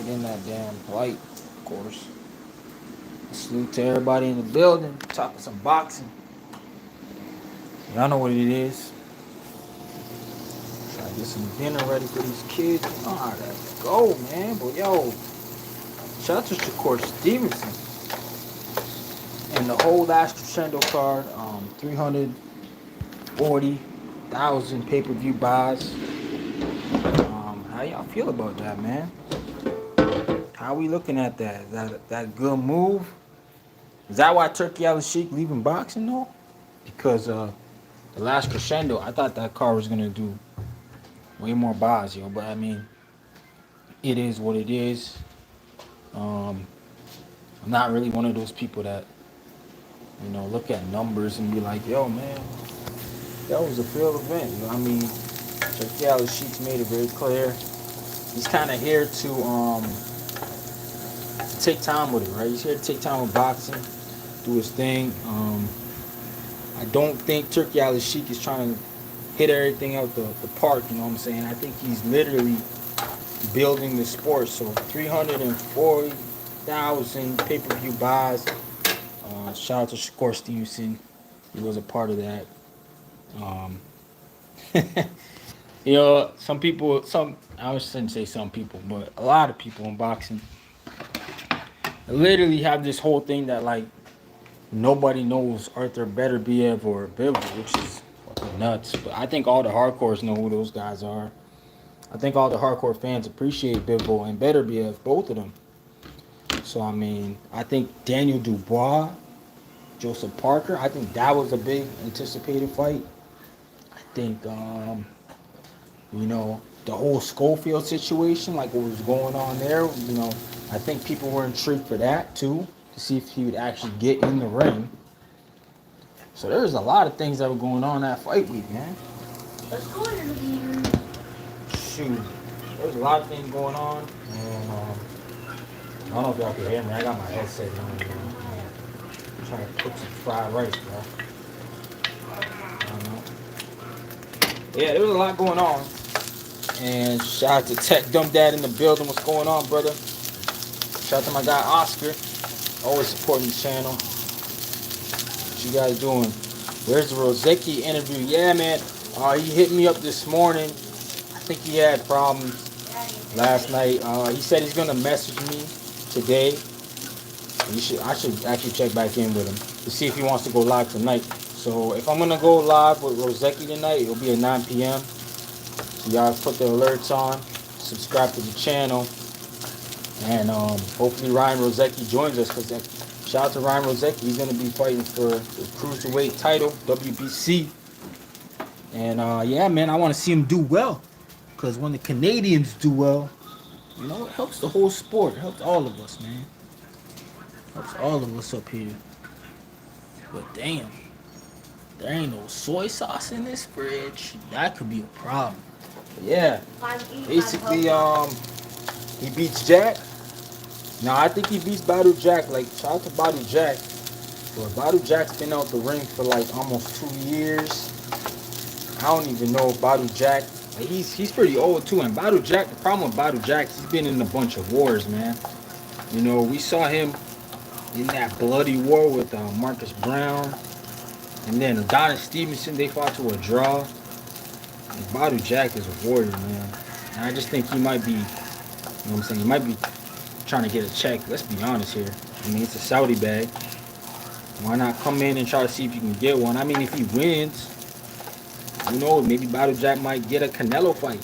in that damn light, of course. Salute to everybody in the building. Talking some boxing. Y'all know what it is. Try to get some dinner ready for these kids. You know how that go, man. But yo, shout out to Shakur Stevenson and the whole last crescendo card. 340,000 pay-per-view buys. How y'all feel about that, man? How we looking at that? That good move? Is that why Turkey Al Sheik leaving boxing though? Because the last crescendo, I thought that card was gonna do way more buys, yo. But I mean, it is what it is. Um, I'm not really one of those people that look at numbers and be like, yo, man, that was a failed event. You know, I mean, Turkey Al Sheik's made it very clear. He's kind of here to take time with it, right? He's here to take time with boxing, do his thing. I don't think Turkey Al Sheik is trying to hit everything out the park, you know what I'm saying? I think he's literally building the sport. So 340,000 pay-per-view buys. Shout out to Shakur Stevenson. He was a part of that. Um, some people, I shouldn't say some people, but a lot of people in boxing literally have this whole thing that like nobody knows Arthur Beterbiev or Bivol, which is fucking nuts. But I think all the hardcores know who those guys are. I think all the hardcore fans appreciate Bivol and Beterbiev, both of them. So I mean, I think Daniel Dubois, Joseph Parker, I think that was a big anticipated fight. I think the whole Schofield situation, like what was going on there, I think people were intrigued for that too, to see if he would actually get in the ring. So there's a lot of things that were going on that fight week, man. Let's go to the game. Shoot, there's a lot of things going on, and I don't know if y'all can hear me. I got my headset on. I'm trying to cook some fried rice, bro. I don't know. Yeah, there was a lot going on. And shout out to Tech Dumb Dad in the building. What's going on, brother? Shout out to my guy Oscar. Always supporting the channel. What you guys doing? Where's the Rozeki interview? Yeah, man. He hit me up this morning. I think he had problems last night. He said he's gonna message me today. I should actually check back in with him to see if he wants to go live tonight. So if I'm gonna go live with Rozeki tonight, it'll be at 9 p.m. So y'all put the alerts on, subscribe to the channel, and hopefully Ryan Rozeki joins us. Cause shout out to Ryan Rozeki, he's gonna be fighting for the cruiserweight title, WBC. And yeah, man, I want to see him do well. Cause when the Canadians do well, it helps the whole sport. It helps all of us, man. Helps all of us up here. But damn, there ain't no soy sauce in this fridge. That could be a problem. But yeah, basically, he beats Jack. Now I think he beats Badu Jack. Like, shout out to Badu Jack. But Badu Jack's been out the ring for like almost 2 years. I don't even know if Badu Jack. Like, he's pretty old too. And Badu Jack, the problem with Badu Jack, he's been in a bunch of wars, man. We saw him in that bloody war with Marcus Brown. And then Adonis Stevenson, they fought to a draw. And Badu Jack is a warrior, man. And I just think he might be, what I'm saying? He might be trying to get a check. Let's be honest here. I mean, it's a Saudi bag. Why not come in and try to see if you can get one? I mean, if he wins, who knows? Maybe Badu Jack might get a Canelo fight.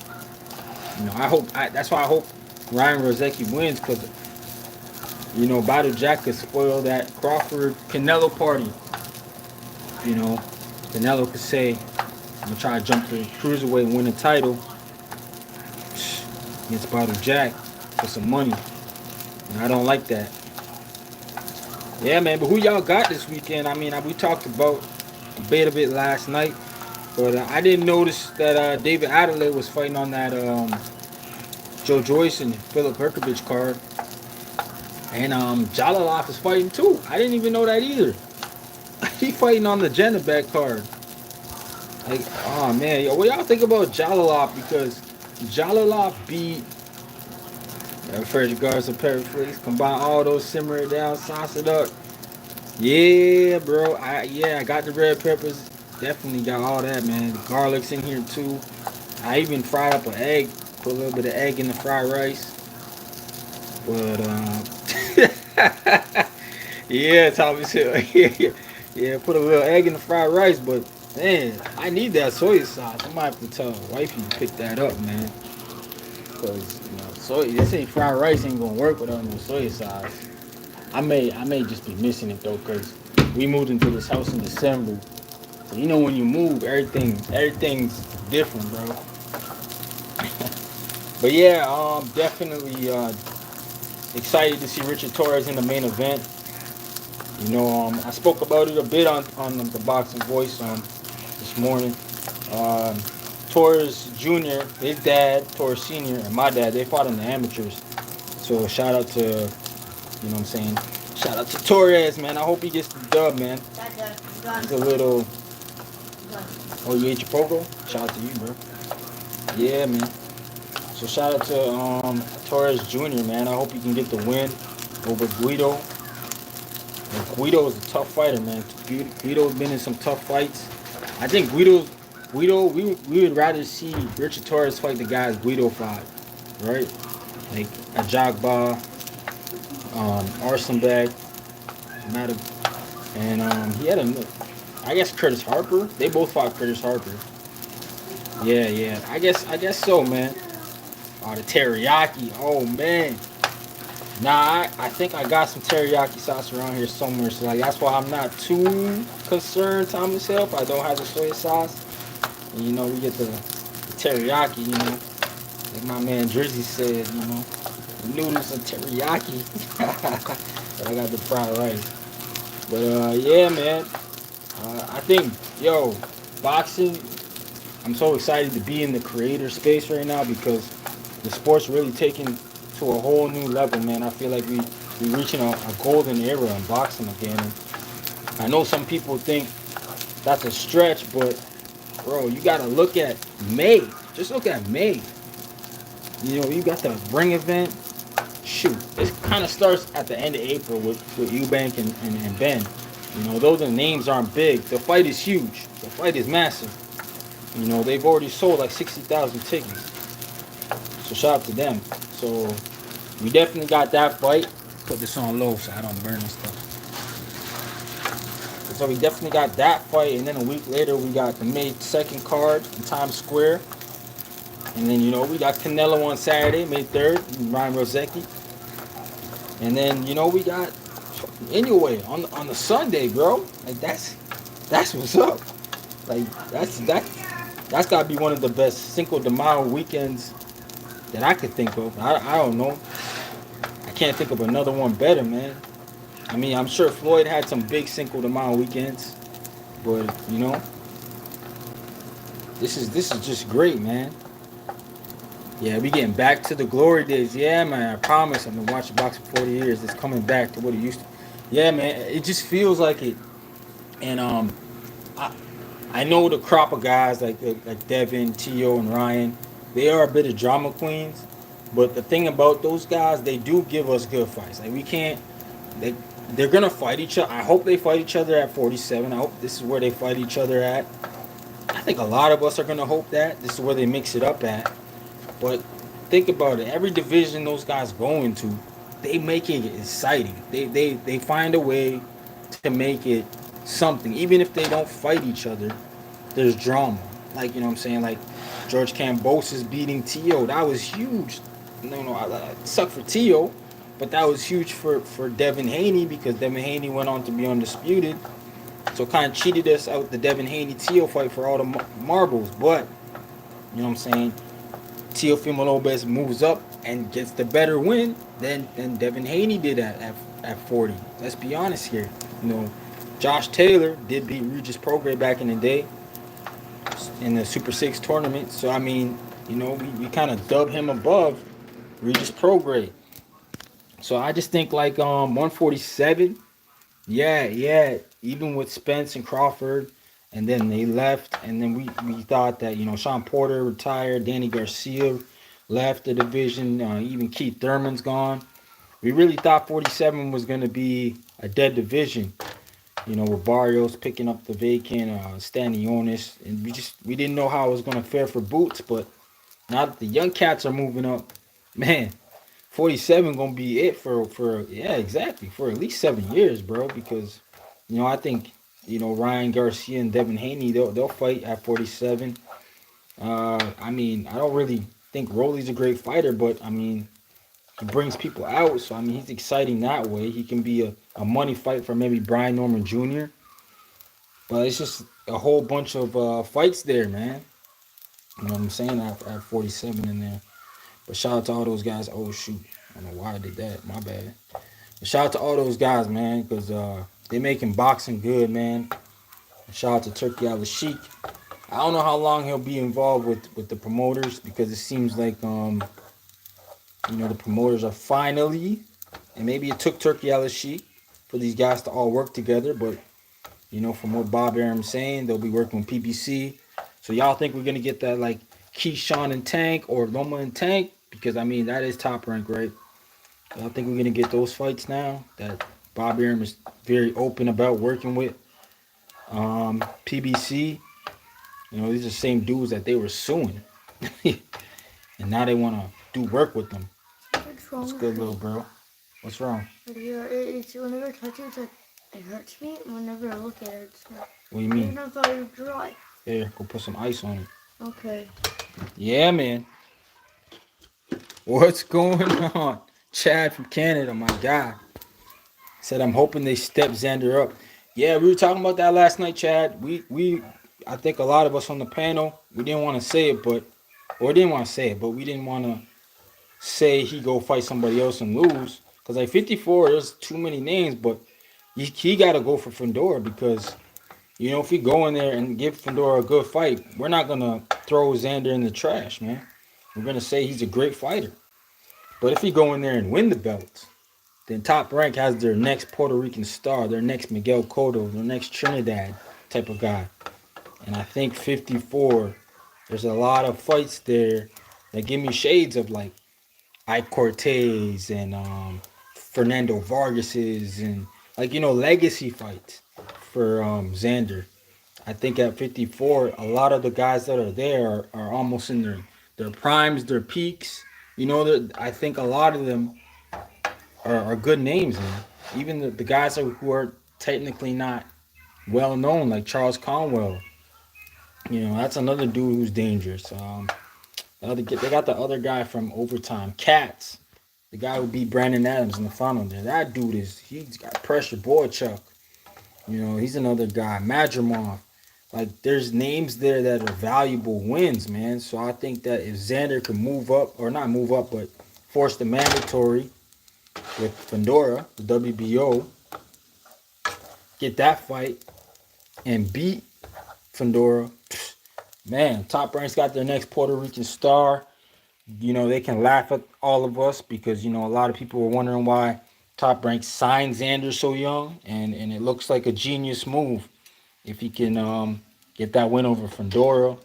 That's why I hope Ryan Rozeki wins, because Badu Jack could spoil that Crawford Canelo party. Canelo could say, I'm gonna try to jump to cruiserweight and win a title against Badu Jack for some money. And I don't like that. Yeah, man, but who y'all got this weekend? I mean, we talked about a bit of it last night, but I didn't notice that David Adelaide was fighting on that Joe Joyce and Philip Herkovich card. And Jalilov is fighting too. I didn't even know that either. He fighting on the Janabek card. Like, oh man, yo, what y'all think about Jalilov? Because Jalilov beat Fresh Garza pepper flakes. Combine all those, simmer it down, sauce it up. Yeah, bro. I got the red peppers. Definitely got all that, man. The garlic's in here too. I even fried up an egg. Put a little bit of egg in the fried rice. But yeah, Thomas Hill. Yeah, yeah. Put a little egg in the fried rice. But man, I need that soy sauce. I might have to tell wifey to pick that up, man. Cause soy. This ain't fried rice ain't gonna work without no soy sauce. I may just be missing it though, cause we moved into this house in December. So when you move, everything's different, bro. But yeah, definitely excited to see Richard Torres in the main event. I spoke about it a bit on the Boxing Voice this morning. Um, Torres Jr., his dad, Torres Sr., and my dad, they fought in the amateurs. So shout out to, what I'm saying? Shout out to Torres, man. I hope he gets the dub, man. He's a little. Oh, you ate your pogo? Shout out to you, bro. Yeah, man. So shout out to Torres Jr., man. I hope he can get the win over Guido. And Guido is a tough fighter, man. Guido's been in some tough fights. I think Guido, we would rather see Richard Torres fight the guys Guido fought, right? Like Ajagba, Arsenbag, matter, and he had I guess Curtis Harper. They both fought Curtis Harper. Yeah, yeah. I guess so, man. Oh, the teriyaki. Oh man. Nah, I think I got some teriyaki sauce around here somewhere. So like that's why I'm not too concerned, Thomas Help. I don't have the soy sauce. And, we get the teriyaki, like my man Drizzy said, the noodles and teriyaki. But I got the fried rice. But yeah, man. I think, boxing. I'm so excited to be in the creator space right now because the sport's really taking to a whole new level, man. I feel like we reaching a golden era in boxing again. And I know some people think that's a stretch, but bro, you gotta look at May. Just look at May. You got the ring event. Shoot, it kind of starts at the end of April with Eubank and Ben. Those the names aren't big. The fight is huge. The fight is massive. They've already sold like 60,000 tickets. So shout out to them. So we definitely got that fight. Put this on low so I don't burn and stuff. So we definitely got that fight, and then a week later we got the May 2nd card in Times Square. And then we got Canelo on Saturday, May 3rd, Ryan Rosecki. And then we got Inoue on the Sunday, bro. Like that's what's up. Like that's gotta be one of the best Cinco de Mayo weekends that I could think of. I don't know. I can't think of another one better, man. I mean, I'm sure Floyd had some big Cinco de Mayo weekends, but this is just great, man. Yeah, we getting back to the glory days. Yeah, man. I promise. I've been watching boxing for 40 years. It's coming back to what it used to. Yeah, man. It just feels like it. And I know the crop of guys like Devin, Tio, and Ryan. They are a bit of drama queens, but the thing about those guys, they do give us good fights. Like we can't. They're gonna fight each other. I hope they fight each other at 47. I hope this is where they fight each other at. I think a lot of us are gonna hope that this is where they mix it up at. But think about it. Every division those guys go into, they make it exciting. They find a way to make it something. Even if they don't fight each other, there's drama. Like, what I'm saying? Like George Kambosos beating Tio. That was huge. No, it sucked for Tio, but that was huge for Devin Haney because Devin Haney went on to be undisputed. So kind of cheated us out the Devin Haney-Tio fight for all the marbles. But, what I'm saying? Teofimo Lopez moves up and gets the better win than Devin Haney did at 40. Let's be honest here. Josh Taylor did beat Regis Prograis back in the day in the Super 6 tournament. So, I mean, we kind of dub him above Regis Prograis. So, I just think like 147, yeah, even with Spence and Crawford, and then they left, and then we thought that Sean Porter retired, Danny Garcia left the division. Even Keith Thurman's gone. We really thought 47 was going to be a dead division. With Barrios picking up the vacant, Stanionis, and we didn't know how it was going to fare for Boots, but now that the young cats are moving up, man, 47 gonna be it for yeah, exactly, for at least 7 years, bro. Because I think Ryan Garcia and Devin Haney, they'll fight at 47. I mean, I don't really think Rolly's a great fighter, but I mean, he brings people out, so I mean, he's exciting that way. He can be a money fight for maybe Brian Norman Jr. But it's just a whole bunch of fights there, man. You know what I'm saying? At 47 in there. But shout out to all those guys. Oh shoot, I don't know why I did that. My bad. But shout out to all those guys, man, because they making boxing good, man. Shout out to Turkey Al Sheik. I don't know how long he'll be involved with the promoters because it seems like the promoters are finally, and maybe it took Turkey Al Sheik for these guys to all work together, but from what Bob Arum's saying, they'll be working with PBC. So y'all think we're gonna get that like Keyshawn and Tank or Loma and Tank? Because I mean that is Top Rank, right? Y'all think we're gonna get those fights now that Bob Arum is very open about working with PBC? These are the same dudes that they were suing, and now they want to do work with them. What's wrong? What's good, little bro? What's wrong? Yeah, it's whenever I touch it, it hurts me. Whenever I look at it, it's like, What do you mean? even if I dry. Here, go put some ice on it. Okay. Yeah, man. What's going on? Chad from Canada, my guy. Said I'm hoping they step Xander up. Yeah, we were talking about that last night, Chad. I think a lot of us on the panel, we didn't want to say it, but we didn't want to say he go fight somebody else and lose. Because like 54, there's too many names, but he got to go for Fundora because, if he go in there and give Fundora a good fight, we're not going to throw Xander in the trash, man. We're going to say he's a great fighter. But if he go in there and win the belt, then Top Rank has their next Puerto Rican star, their next Miguel Cotto, their next Trinidad type of guy. And I think 54, there's a lot of fights there that give me shades of like Ike Cortez and Fernando Vargas's and legacy fights for Xander. I think at 54, a lot of the guys that are there are almost in their primes, their peaks. I think a lot of them are good names, man. Even the guys who are technically not well known, like Charles Conwell. That's another dude who's dangerous. They got the other guy from Overtime, Katz, the guy who beat Brandon Adams in the final there. That dude he's got pressure. Boychuk, he's another guy. Madrimov. Like, there's names there that are valuable wins, man. So I think that if Xander can move up, or not move up, but force the mandatory with Fundora, the WBO, get that fight, and beat Fundora, man, Top Rank's got their next Puerto Rican star. They can laugh at all of us because, a lot of people were wondering why Top Rank signed Xander so young, and it looks like a genius move if he can get that win over Fundora,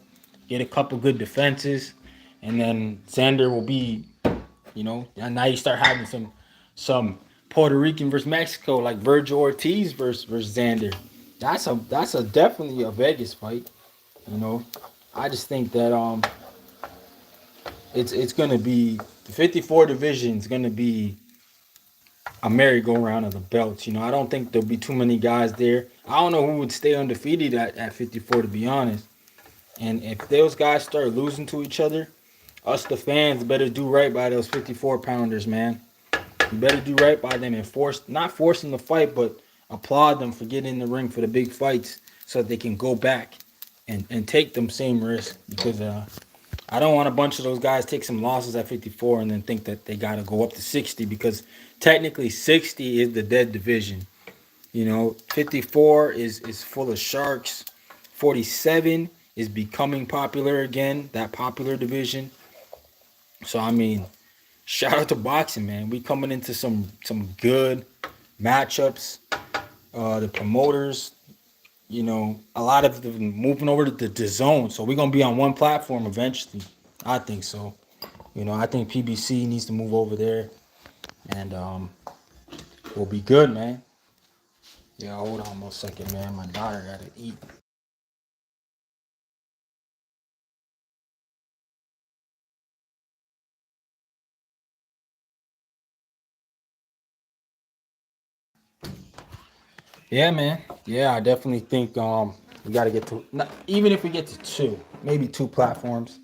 get a couple good defenses, and then Xander will be, and now you start having some Puerto Rican versus Mexico, like Virgil Ortiz versus Xander. That's a definitely a Vegas fight. I just think that it's gonna be the 54 division is gonna be a merry-go-round of the belts. I don't think there'll be too many guys there. I don't know who would stay undefeated at 54, to be honest. And if those guys start losing to each other, us the fans better do right by those 54 pounders, man. You better do right by them and not force them to fight, but applaud them for getting in the ring for the big fights so that they can go back and take them same risk. Because I don't want a bunch of those guys take some losses at 54 and then think that they got to go up to 60, because technically 60 is the dead division. 54 is full of sharks. 47 is becoming popular again, that popular division. So, I mean, shout out to boxing, man. We coming into some good matchups. The promoters, a lot of them moving over to the zone. So we're going to be on one platform eventually. I think so. You know, I think PBC needs to move over there, and we'll be good, man. Yeah, hold on one second, man. My daughter gotta eat. Yeah, man. Yeah, I definitely think we gotta get to not, even if we get to two, maybe two platforms.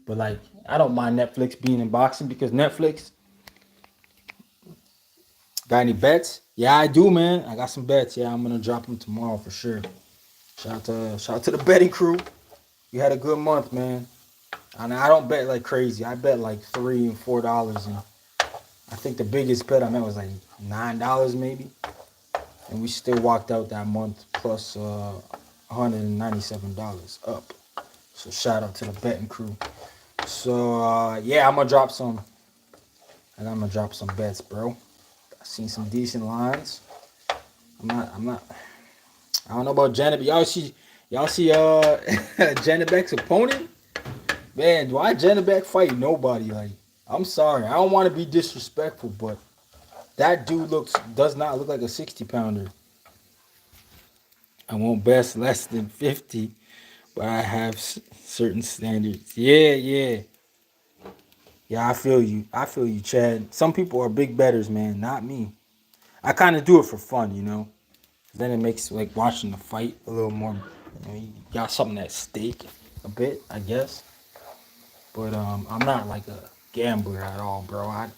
But like, I don't mind Netflix being in boxing because Netflix got any bets? Yeah, I do, man. I got some bets. Yeah, I'm gonna drop them tomorrow for sure. Shout out to the betting crew. You had a good month, man. And I don't bet like crazy. I bet like $3 and $4, and I think the biggest bet I made was like $9 maybe, and we still walked out that month plus $197 up. So shout out to the betting crew. So yeah, I'm gonna drop some, and I'm gonna drop some bets, bro. I seen some decent lines. I'm not. I don't know about Janet, but y'all see Janet Beck's opponent. Man, why Janet Beck fight nobody? Like, I'm sorry, I don't want to be disrespectful, but that dude does not look like a 60-pounder. I won't best less than 50, but I have certain standards. Yeah. Yeah, I feel you. I feel you, Chad. Some people are big betters, man. Not me. I kind of do it for fun, you know. Then it makes like watching the fight a little more. You got something at stake a bit, I guess. But I'm not like a gambler at all, bro. I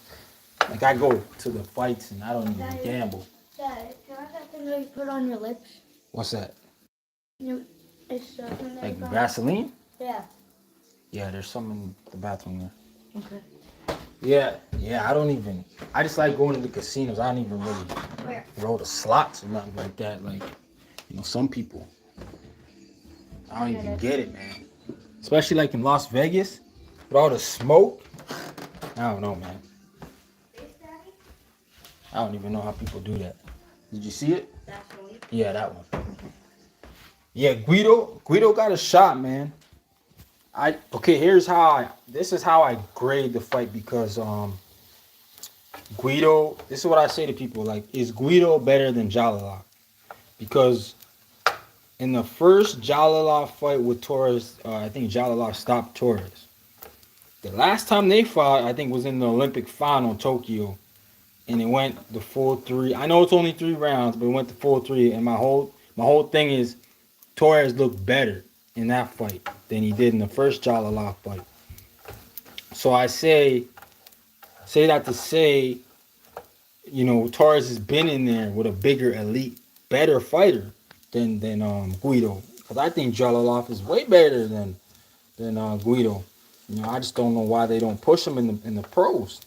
go to the fights and I don't even gamble. Dad, can I have that thing that you put on your lips? What's that? It's Like Vaseline? Yeah. Yeah, there's some in the bathroom there. Okay. Yeah, I don't even. I just like going to the casinos. I don't even really roll the slots or nothing like that. Like, you know, some people. I don't even get it, man. Especially like in Las Vegas with all the smoke. I don't know, man. I don't even know how people do that. Did you see it? Yeah, that one. Yeah, Guido got a shot, man. This is how I grade the fight because Guido, this is what I say to people, like, is Guido better than Jalala? Because in the first Jalala fight with Torres, I think Jalala stopped Torres. The last time they fought, I think, was in the Olympic final in Tokyo, and it went the full three. I know it's only 3 rounds, but it went the full three. And my whole thing is Torres looked better in that fight than he did in the first Jalala fight. So I say that to say, you know, Torres has been in there with a bigger, elite, better fighter than Guido. Because I think Jalala is way better than Guido. You know, I just don't know why they don't push him in the pros.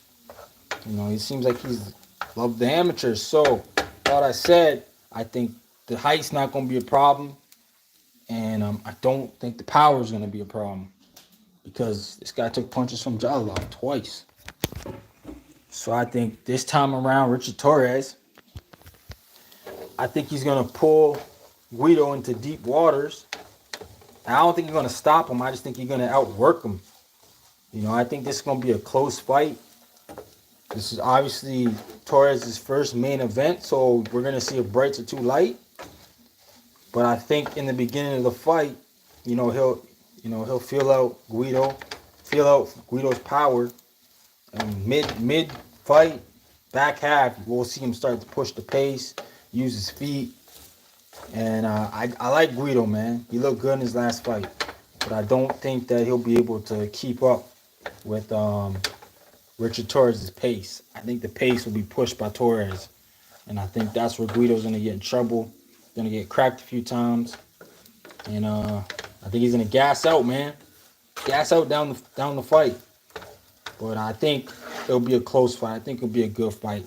You know, he seems like he's loved the amateurs. So, like I said, I think the height's not going to be a problem. And I don't think the power is going to be a problem. Because this guy took punches from Jalala twice. So I think this time around, Richard Torres, I think he's going to pull Guido into deep waters. I don't think he's going to stop him. I just think he's going to outwork him. You know, I think this is going to be a close fight. This is obviously Torres' first main event, so we're going to see if brights are too light. But I think in the beginning of the fight, you know, he'll feel out Guido's power. And mid fight, back half, we'll see him start to push the pace, use his feet. And I like Guido, man. He looked good in his last fight. But I don't think that he'll be able to keep up with Richard Torres' pace. I think the pace will be pushed by Torres. And I think that's where Guido's going to get in trouble. Going to get cracked a few times. And I think he's going to gas out, man. Gas out down the fight. But I think it'll be a close fight. I think it'll be a good fight.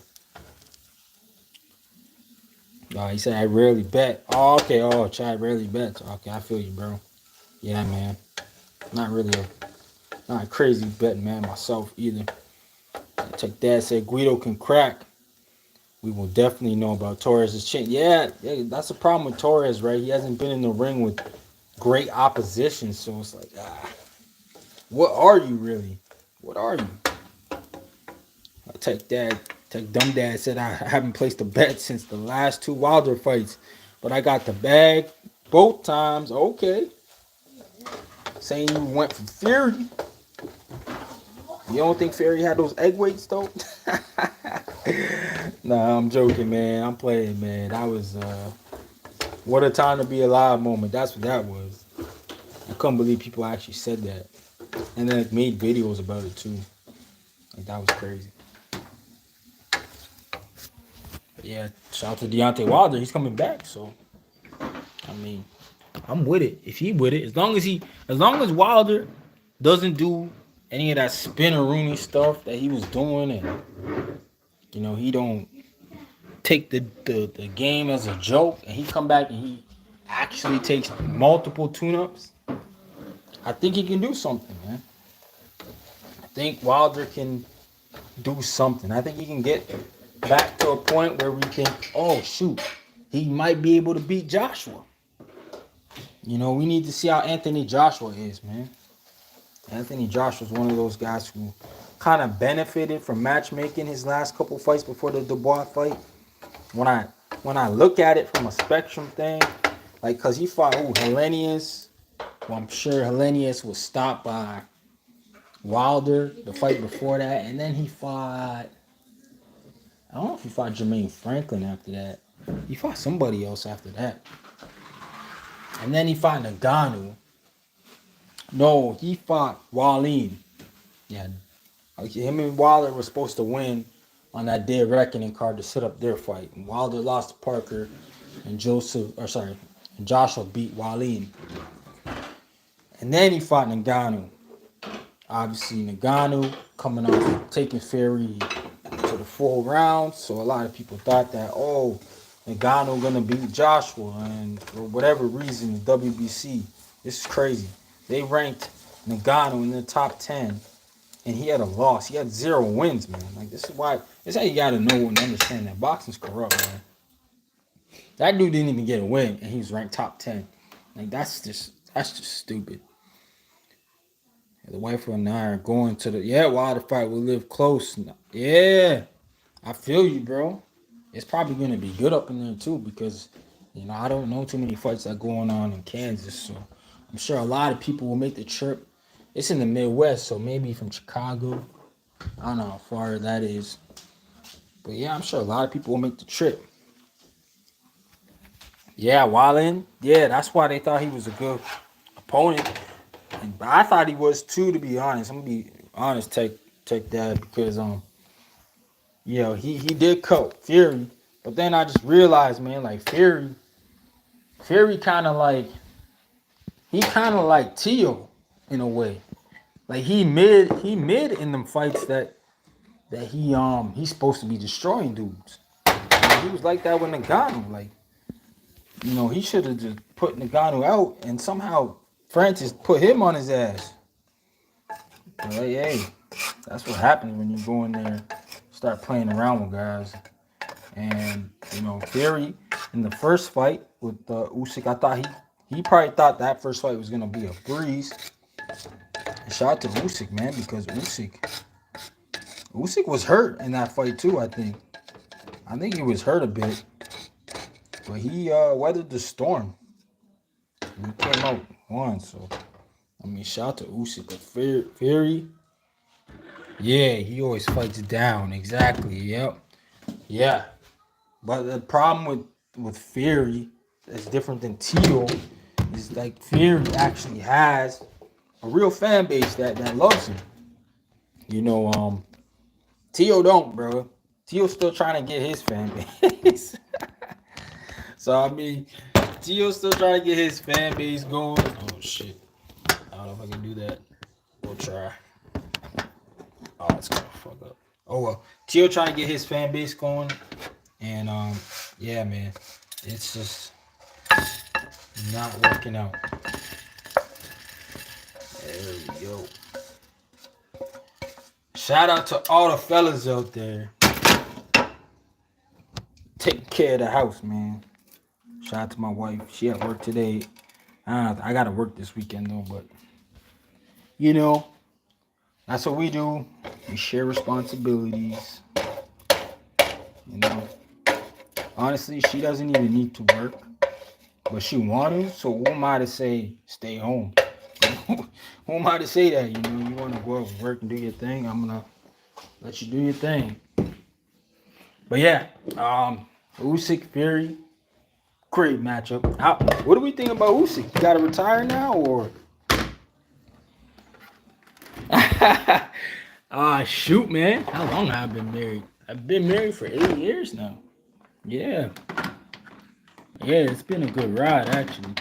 He said I rarely bet. Oh, okay. Oh, Chad rarely bets. Okay, I feel you, bro. Yeah, man. Not a crazy betting man myself either. Check that. Say Guido can crack. We will definitely know about Torres' chin. Yeah, that's the problem with Torres, right? He hasn't been in the ring with great opposition, so it's like, what are you really? What are you? Tech Dumb Dad said I haven't placed a bet since the last two Wilder fights, but I got the bag both times. Okay. Saying you went for Fury. You don't think Fury had those egg weights though? Nah, I'm joking, man. I'm playing, man. That was what a time to be alive moment. That's what that was. I couldn't believe people actually said that, and then like, made videos about it too. Like that was crazy. But yeah, shout out to Deontay Wilder. He's coming back, so I mean, I'm with it. If he with it, as long as Wilder doesn't do any of that spinner stuff that he was doing, and he don't take the game as a joke, and he come back and he actually takes multiple tune-ups, I think he can do something, man. I think Wilder can do something. I think he can get back to a point where we think, oh shoot, he might be able to beat Joshua. We need to see how Anthony Joshua is, man. Anthony Joshua is one of those guys who kind of benefited from matchmaking his last couple fights before the Dubois fight. When I look at it from a spectrum thing, like, cause he fought Helenius. Well, I'm sure Helenius was stopped by Wilder the fight before that, and then he fought. I don't know if he fought Jermaine Franklin after that. He fought somebody else after that, and then he fought Ngannou. No, he fought Wallin. Yeah, him and Wilder were supposed to win on that Day of Reckoning card to set up their fight. And Wilder lost to Parker, and Joshua beat Wallin. And then he fought Ngannou. Obviously, Ngannou coming off taking Fury to the full round. So a lot of people thought that, Ngannou gonna beat Joshua, and for whatever reason, the WBC, this is crazy. They ranked Ngannou in the top 10, and he had a loss. He had 0 wins, man. Like, this is how you gotta know and understand that boxing's corrupt, man. That dude didn't even get a win, and he was ranked top 10. Like, that's just stupid. The wife and I are going to the Wilder fight. We live close. Yeah, I feel you, bro. It's probably gonna be good up in there too, because I don't know too many fights that are going on in Kansas, so I'm sure a lot of people will make the trip. It's in the Midwest, so maybe from Chicago. I don't know how far that is, but yeah, I'm sure a lot of people will make the trip. Yeah, Wallin. Yeah, that's why they thought he was a good opponent. But I thought he was too, to be honest. I'm gonna be honest, take that, because he did cut Fury, but then I just realized, man, like Fury kind of like Tio in a way. Like he mid in them fights that he's supposed to be destroying dudes. He was like that with Ngannou. Like, he should have just put Ngannou out, and somehow Francis put him on his ass. But hey, that's what happens when you go in there, start playing around with guys. And Fury in the first fight with Usyk, I thought he probably thought that first fight was gonna be a breeze. And shout out to Usyk, man, because Usyk was hurt in that fight too. I think he was hurt a bit, but he weathered the storm. He came out one, so shout out to Usyk. But Fury, yeah, he always fights down. Exactly. Yep. Yeah. But the problem with Fury that's different than Tio is, like, Fury actually has a real fan base that loves him. Tio don't, bro. Tio's still trying to get his fan base. So Tio's still trying to get his fan base going. Oh shit. I don't know if I can do that. We'll try. Oh, it's gonna fuck up. Oh well. Tio trying to get his fan base going. And yeah, man. It's just not working out. There we go. Shout out to all the fellas out there taking care of the house, man. Shout out to my wife. She at work today. I gotta work this weekend though, but that's what we do. We share responsibilities. You know, honestly, she doesn't even need to work, but she want to. So who am I to say stay home? Who am I to say that? You know, you want to go out and work and do your thing. I'm gonna let you do your thing. But yeah, Usyk Fury, great matchup. What do we think about Usyk? You got to retire now, or? Shoot, man. How long have I been married? I've been married for 8 years now. Yeah. Yeah, it's been a good ride, actually.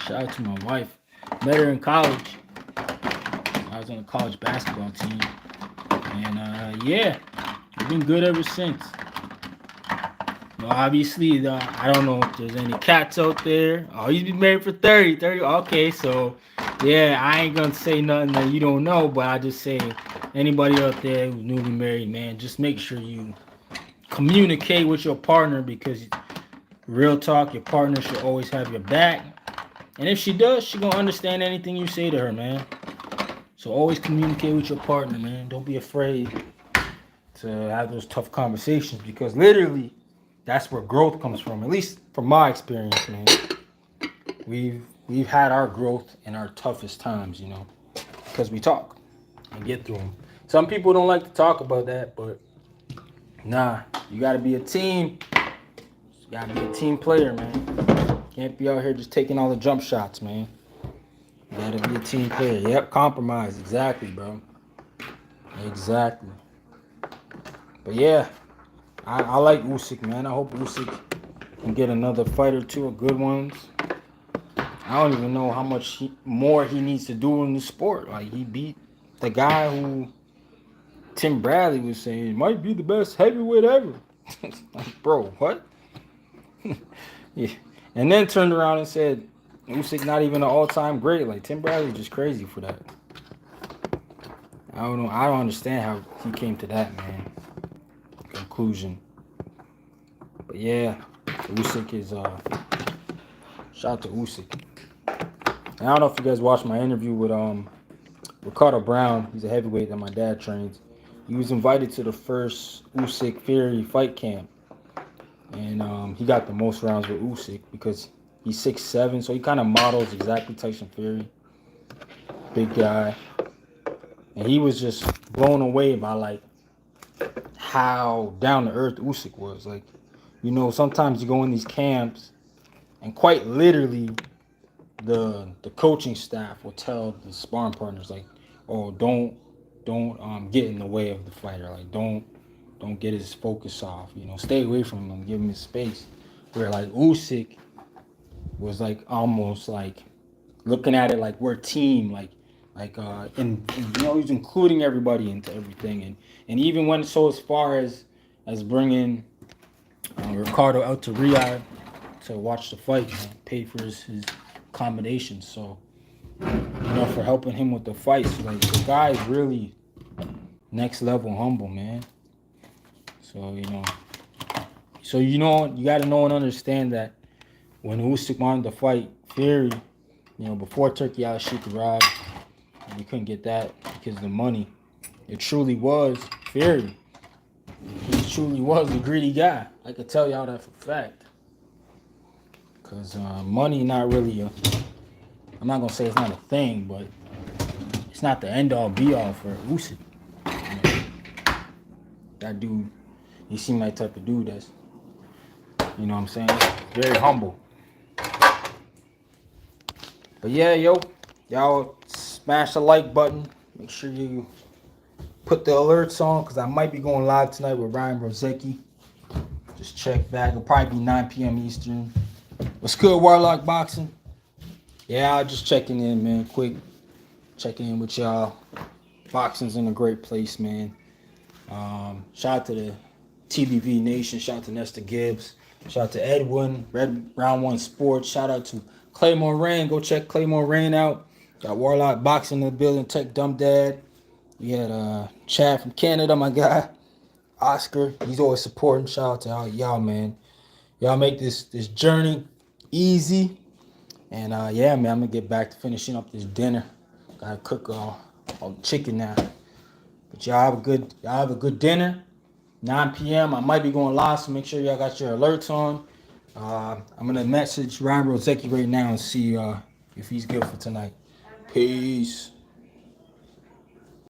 Shout out to my wife. Met her in college. I was on a college basketball team. And, yeah, it's been good ever since. Well, obviously, I don't know if there's any cats out there. Oh, he's been married for 30. Okay, so, yeah, I ain't going to say nothing that you don't know, but I just say anybody out there who's newly married, man, just make sure you communicate with your partner, because real talk, your partner should always have your back. And if she does, she going to understand anything you say to her, man. So always communicate with your partner, man. Don't be afraid to have those tough conversations, because literally that's where growth comes from. At least from my experience, man. We've had our growth in our toughest times, you know, because we talk and get through them. Some people don't like to talk about that, but nah, you got to be a team. You got to be a team player, man. Can't be out here just taking all the jump shots, man. You got to be a team player. Yep, compromise. Exactly, bro. Exactly. But yeah, I like Usyk, man. I hope Usyk can get another fight or two of good ones. I don't even know how much more he needs to do in the sport. Like, he beat the guy who Tim Bradley was saying might be the best heavyweight ever. Like, bro, what? Yeah. And then turned around and said Usyk not even an all-time great. Like, Tim Bradley's just crazy for that. I don't know. I don't understand how he came to that, man. Conclusion. But yeah, Usyk is shout out to Usyk. And I don't know if you guys watched my interview with Ricardo Brown. He's a heavyweight that my dad trains. He was invited to the first Usyk Fury fight camp, and he got the most rounds with Usyk because he's 6'7", so he kind of models exactly Tyson Fury. Big guy, and he was just blown away by like how down to earth Usyk was. Like, you know, sometimes you go in these camps, and quite literally, the coaching staff will tell the sparring partners, like, oh, don't get in the way of the fighter. Like, don't get his focus off. You know, stay away from him, give him his space. Where like Usyk was like almost like looking at it like we're a team, and you know, he's including everybody into everything, and even went so as far as bringing Ricardo out to Riyadh to watch the fight, and pay for his accommodations. So, you know, for helping him with the fights. Like, the guy is really next level humble, man. So, you got to know and understand that when Usyk wanted to fight Fury, you know, before Turki Al-Sheikh arrived, and he couldn't get that because of the money. It truly was Fury. He truly was a greedy guy. I could tell y'all that for a fact. Because money not really I'm not going to say it's not a thing, but it's not the end-all, be-all for Usyk. You know, that dude, he seemed like the type of dude that's, you know what I'm saying, very humble. But yeah, y'all smash the like button. Make sure you put the alerts on, because I might be going live tonight with Ryan Rozecki. Just check back. It'll probably be 9 p.m. Eastern. What's good, Warlock Boxing? Yeah, I just checking in, man. Quick checking in with y'all. Boxing's in a great place, man. Shout out to the TBV Nation. Shout out to Nesta Gibbs. Shout out to Edwin, Red Round 1 Sports. Shout out to Claymore Rain. Go check Claymore Rain out. Got Warlock Boxing in the building. Tech Dumb Dad. We had Chad from Canada, my guy. Oscar. He's always supporting. Shout out to all y'all, man. Y'all make this journey easy. And yeah, man, I'm going to get back to finishing up this dinner. Got to cook all the chicken now. But But y'all have a good dinner. 9 p.m. I might be going live, so make sure y'all got your alerts on. I'm gonna message Ryan Rozecki right now and see if he's good for tonight. Peace.